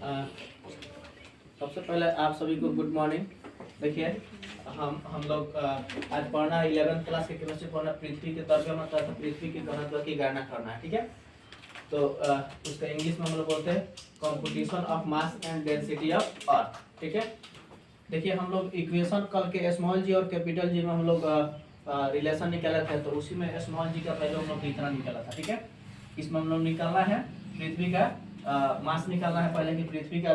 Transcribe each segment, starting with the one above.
सबसे पहले आप सभी को गुड मॉर्निंग। देखिए हम लोग आज पढ़ना 11th क्लास के केमिस्ट्री पढ़ना पृथ्वी के द्रव्यमान तथा पृथ्वी के घनत्व की गणना करना है। ठीक है, तो उसका इंग्लिश में हम लोग बोलते हैं competition of mass and density of earth. ठीक है, देखिए हम लोग इक्वेशन कल के स्मॉल जी और कैपिटल जी में हम लोग रिलेशन निकाले थे, तो उसी में स्मॉल जी का पहले हम लोग इतना निकाला था। ठीक है, इसमें हम लोग निकालना है पृथ्वी का मास निकालना है पहले कि पृथ्वी का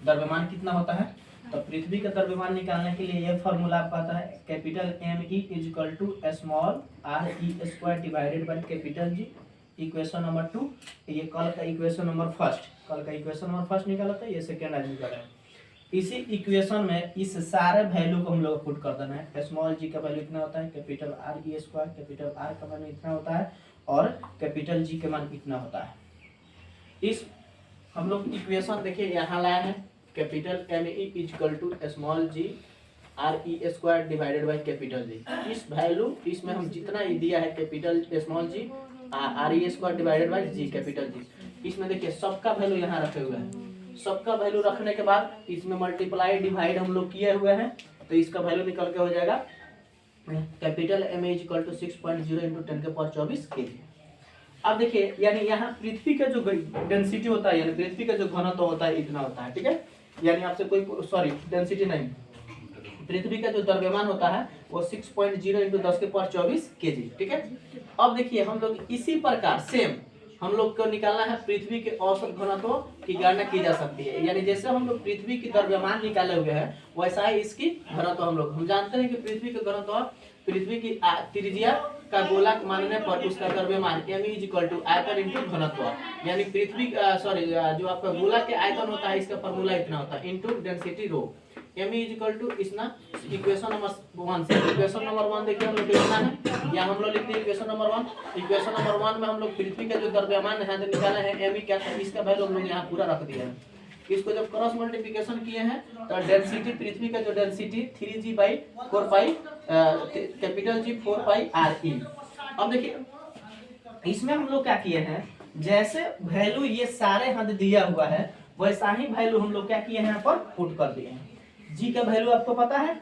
द्रव्यमान कितना होता है। तो पृथ्वी का द्रव्यमान निकालने के लिए ये फॉर्मूला आपका आता है capital M E is equal to small R E square divided by capital G. Equation number 2, ये कल का इक्वेशन नंबर फर्स्ट निकाला था, ये सेकेंड आज निकाला है। इसी इक्वेशन में इस सारे वैल्यू को हम लोग पुट कर देना है। स्मॉल जी का वैल्यू इतना होता है, capital R E square, capital R का वैल्यू इतना होता है और कैपिटल जी का मान इतना होता है। इस हम लोग इक्वेशन देखिए यहाँ लाया है capital M E equal to small G R E square divided by capital G. इस वैल्यू इसमें हम जितना ही दिया है capital small G R E square divided by G capital G, इसमें देखिए सबका वैल्यू यहाँ रखे हुए हैं। सबका वैल्यू रखने के बाद इसमें मल्टीप्लाई डिवाइड हम लोग किए हुए हैं, तो इसका वैल्यू निकल के हो जाएगा capital M is equal to 6.0 into 10 के पावर 24 केजी। अब देखिए यानी यहाँ पृथ्वी का जो डेंसिटी होता है, यानी पृथ्वी का जो घनत्व होता है इतना होता है। ठीक है, यानी आपसे कोई डेंसिटी नहीं, पृथ्वी का जो द्रव्यमान होता है वो 6.0 इंटू 10 के पावर 24 केजी। ठीक है, अब देखिए हम लोग इसी प्रकार सेम हम लोग को निकालना है पृथ्वी के औसत घनत्व की गणना की जा सकती है। यानी जैसे हम लोग पृथ्वी की द्रव्यमान निकाले हुए हैं वैसा ही इसकी घनत्व हम जानते हैं कि पृथ्वी का घनत्व पृथ्वी की त्रिज्या का गोला मानने पर उसका द्रव्यमान m इज इक्वल टू आयतन इंटू घनत्व, यानी पृथ्वी जो आपका गोला के आयतन होता है इसका फॉर्मूला इतना होता है into density rho. m is equal to इसना इक्वेशन नंबर 1 से इक्वेशन नंबर 1 देखिए हम लोग लिखना है, या हम लोग लिखते हैं इक्वेशन नंबर 1। इक्वेशन नंबर 1 में हम लोग पृथ्वी का जो द्रव्यमान है निकाला है m क्या था, इसका वैल्यू हम लोग यहाँ पूरा रख दिया है। इसको जब क्रॉस मल्टीप्लिकेशन किए हैं तो डेंसिटी पृथ्वी का जो density 3g/4 capital G 4 r e। अब देखिए इसमें हम लोग क्या किए हैं, जैसे वैल्यू ये सारे हद दिया हुआ है वैसा ही वैल्यू हम लोग क्या किए हैं यहाँ पर पुट कर दिए हैं। जी का वैल्यू आपको पता है,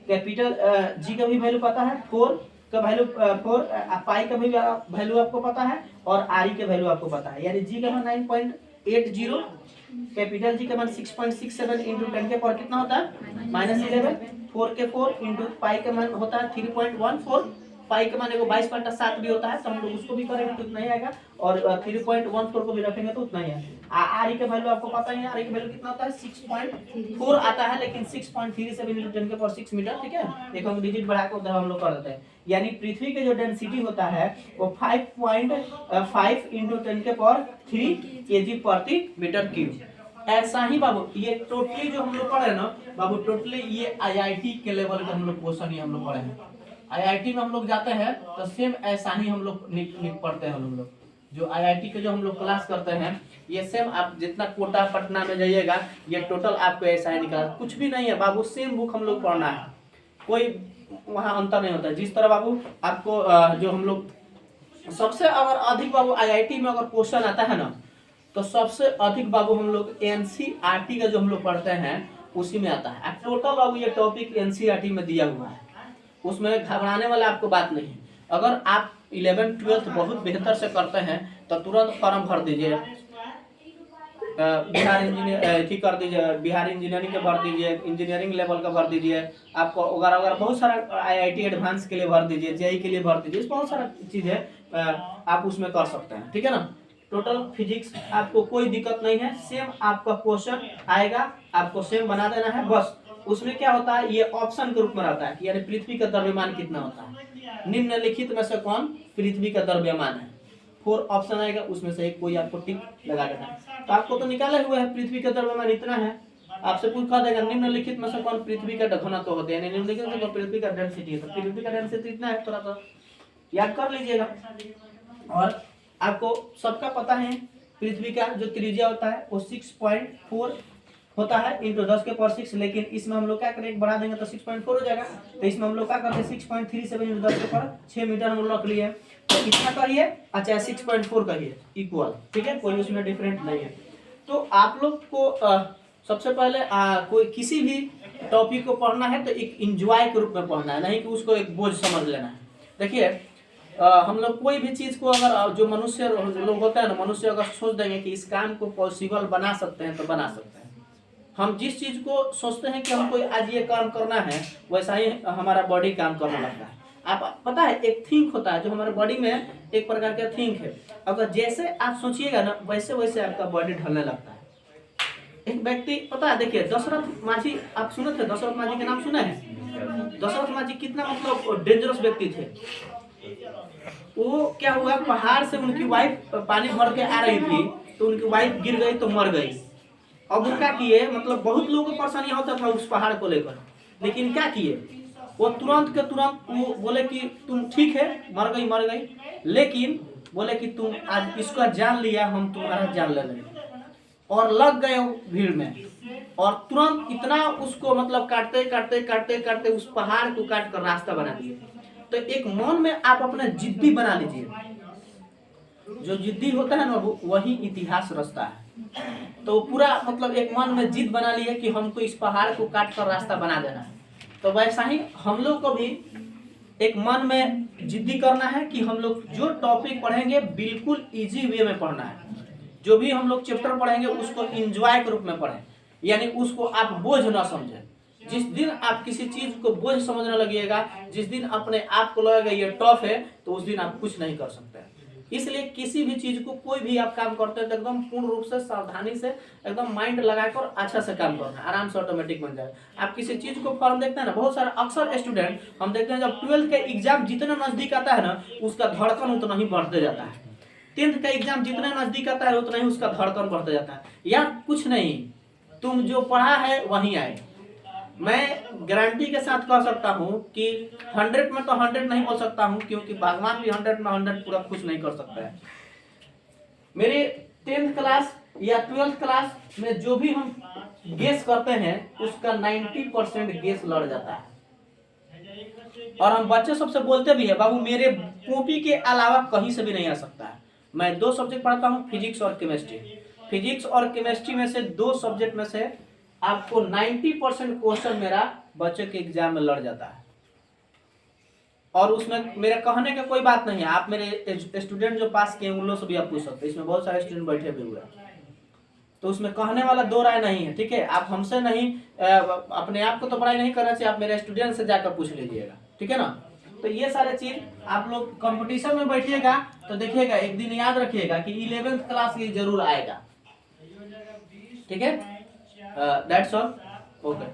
कैपिटल जी का भी वैल्यू पता है, 4 का वैल्यू 4 पाई का भी वैल्यू आपको पता है और आर ई का वैल्यू आपको पता है। यानी जी का 9.80, कैपिटल जी का मान 6.67 इंटू 10 के पावर कितना होता है -11, 4 के 4 इंटू पाई का मान होता है 3.14, पाई का मान 22.7 भी होता है, तो हम लोग उसको भी करेंगे तो उतना ही आएगा और 3.14 को भी रखेंगे तो उतना ही आएगा। आर ई का वैल्यू आपको पता ही है, आर ई का वैल्यू कितना होता है 6.4 आता है, लेकिन 6.37 इंटू 10 के पावर 6 मीटर। ठीक है, देखो हम डिजिट बढ़ा के उधर हम लोग कर देते हैं। यानी पृथ्वी के जो डेंसिटी होता है वो 5.5 इंटू 10 के पावर 3 केजी प्रति मीटर क्यूब। ऐसा ही बाबू ये टोटली जो हम लोग पढ़े ना बाबू, टोटली ये आईआईटी के लेवल का हम लोग क्वेश्चन ही हम लोग पढ़े हैं। आईआईटी में हम लोग जाते हैं तो सेम ऐसा ही हम लोग पढ़ते हैं। हम लोग जो आईआईटी के जो हम लोग क्लास करते हैं ये सेम आप जितना कोटा पटना में जाइएगा ये टोटल आपको ऐसा ही निकाल, कुछ भी नहीं है बाबू, सेम बुक हम लोग पढ़ना है, कोई वहाँ अंतर नहीं होता। जिस तरह बाबू आपको जो हम लोग सबसे अगर अधिक बाबू आईआईटी में अगर क्वेश्चन आता है ना तो सबसे अधिक बाबू हम लोग एनसीईआरटी का जो हम लोग पढ़ते हैं उसी में आता है। टोटल बाबू ये टॉपिक एनसीईआरटी में दिया हुआ है, उसमें घबराने वाला आपको बात नहीं है। अगर आप 11th-12th बहुत बेहतर से करते हैं तो तुरंत फॉर्म भर दीजिए, बिहार इंजीनियर की कर दीजिए, बिहार इंजीनियरिंग के भर दीजिए, इंजीनियरिंग लेवल का भर दीजिए, आपको अगर बहुत सारा आईआईटी एडवांस के लिए भर दीजिए, जेई के लिए भर दीजिए, बहुत सारा चीज़ें आप उसमें कर सकते हैं। ठीक है ना, टोटल फिजिक्स आपको कोई दिक्कत नहीं है, सेम आपका क्वेश्चन आएगा, आपको सेम बना देना है। बस उसमें क्या होता है ये ऑप्शन के रूप में रहता है, यानी पृथ्वी का द्रव्यमान कितना होता है, निम्नलिखित में से कौन पृथ्वी का द्रव्यमान है। 4 ऑप्शन आएगा, उसमें से एक कोई आपको टिक लगा देना है। तो आपको तो निकाले हुए है पृथ्वी का द्रव्यमान इतना है, आपसे पूछ कर देगा निम्नलिखित में से कौन पृथ्वी का घनत्व होता है, यानी निम्नलिखित में कौन पृथ्वी का डेंसिटी है, तो पृथ्वी का डेंसिटी इतना है, थोड़ा सा याद कर लीजिएगा। और आपको सबका पता है पृथ्वी का जो त्रिज्या होता है वो 6.4 होता है इंटू 10 के पावर 6, लेकिन इसमें हम लोग क्या करेंगे बढ़ा देंगे तो 6.4 हो जाएगा, तो इसमें हम लोग क्या करते हैं 6.37 इंटू 10 के पावर 6 मीटर हम लोग रख लिए, तो इतना करिए अच्छा 6.4 करिए इक्वल। ठीक है, कोई उसमें डिफरेंट नहीं है। तो आप लोग को सबसे पहले कोई किसी भी टॉपिक को पढ़ना है तो एक इंजॉय के रूप में पढ़ना है, नहीं कि उसको एक बोझ समझ लेना है। देखिए हम लोग कोई भी चीज़ को अगर जो मनुष्य लोग होता है ना, मनुष्य अगर सोच देंगे कि इस काम को पॉसिबल बना सकते हैं तो बना सकते हैं। हम जिस चीज़ को सोचते हैं कि हमको आज ये काम करना है, वैसा ही हमारा बॉडी काम करने लगता है। आप पता है एक थिंक होता है जो हमारे बॉडी में एक प्रकार का थिंक है, अगर जैसे आप सोचिएगा ना वैसे वैसे आपका बॉडी ढलने लगता है। एक व्यक्ति पता है, देखिए दशरथ माझी, आप सुने थे दशरथ माझी के नाम सुना है? दशरथ माझी कितना मतलब डेंजरस व्यक्ति थे। वो क्या हुआ, पहाड़ से उनकी वाइफ पानी भर के आ रही थी तो उनकी वाइफ गिर गई तो मर गई। अब वो क्या किए, मतलब बहुत लोगों को परेशानी होता था उस पहाड़ को लेकर, लेकिन क्या किए वो तुरंत के तुरंत वो बोले कि तुम ठीक है, मर गई, लेकिन बोले कि तुम आज इसका जान लिया, हम तुम्हारा जान ले लेंगे। और लग गए भीड़ में और तुरंत इतना उसको मतलब काटते काटते काटते काटते उस पहाड़ को काट कर रास्ता बना दिए। तो एक मन में आप अपना जिद्दी बना लीजिए, जो जिद्दी होता है ना वही इतिहास रचता है। तो पूरा मतलब एक मन में जिद बना लिया कि हमको इस पहाड़ को काट कर रास्ता बना देना है। तो वैसा ही हम लोग को भी एक मन में जिद्दी करना है कि हम लोग जो टॉपिक पढ़ेंगे बिल्कुल इजी वे में पढ़ना है। जो भी हम लोग चैप्टर पढ़ेंगे उसको एंजॉय के रूप में पढ़ें, यानी उसको आप बोझ ना समझें। जिस दिन आप किसी चीज को बोझ समझने लगिएगा, जिस दिन अपने आप को लगेगा ये टफ है, तो उस दिन आप कुछ नहीं कर सकते। इसलिए किसी भी चीज को कोई भी आप काम करते हैं तो एकदम पूर्ण रूप से सावधानी से एकदम माइंड लगाकर अच्छा से काम करना, आराम से ऑटोमेटिक बन जाए। आप किसी चीज को फॉर्म देखते हैं ना, बहुत सारे अक्सर स्टूडेंट हम देखते हैं जब 12th का एग्जाम जितना नजदीक आता है ना उसका धड़कन उतना ही बढ़ते जाता है। 10th का एग्जाम जितना नजदीक आता है उतना ही उसका धड़कन बढ़ते जाता है। या कुछ नहीं, तुम जो पढ़ा है वहीं आए। मैं गारंटी के साथ कह सकता हूँ कि 100 में तो 100 नहीं बोल सकता हूँ, क्योंकि भगवान भी 100 में 100 पूरा खुश नहीं कर सकता है। मेरे 10th क्लास या 12th क्लास में जो भी हम गेस करते हैं उसका 90% गेस लड़ जाता है। और हम बच्चे सबसे बोलते भी है, बाबू मेरे कॉपी के अलावा कहीं से भी नहीं आ सकता है। मैं 2 सब्जेक्ट पढ़ाता हूँ, फिजिक्स और केमिस्ट्री। फिजिक्स और केमिस्ट्री में से 2 सब्जेक्ट में से आपको 90% क्वेश्चन मेरा बच्चे के एग्जाम में लड़ जाता है। और उसमें मेरे कहने का कोई बात नहीं है, आप मेरे स्टूडेंट जो पास किए उन लोगों से भी आप पूछ सकते हैं। इसमें बहुत सारे स्टूडेंट बैठे भी हुए हैं, तो उसमें कहने वाला 2 राय नहीं है। ठीक है, आप हमसे नहीं, अपने आप को तो बड़ाई नहीं करना चाहिए, आप मेरे स्टूडेंट से जाकर पूछ लीजिएगा। ठीक है ना। तो ये सारे चीज आप लोग कंपटीशन में बैठिएगा तो देखिएगा, एक दिन याद रखिएगा कि 11th क्लास ये जरूर आएगा। ठीक है, दैट्स ऑल। ओके।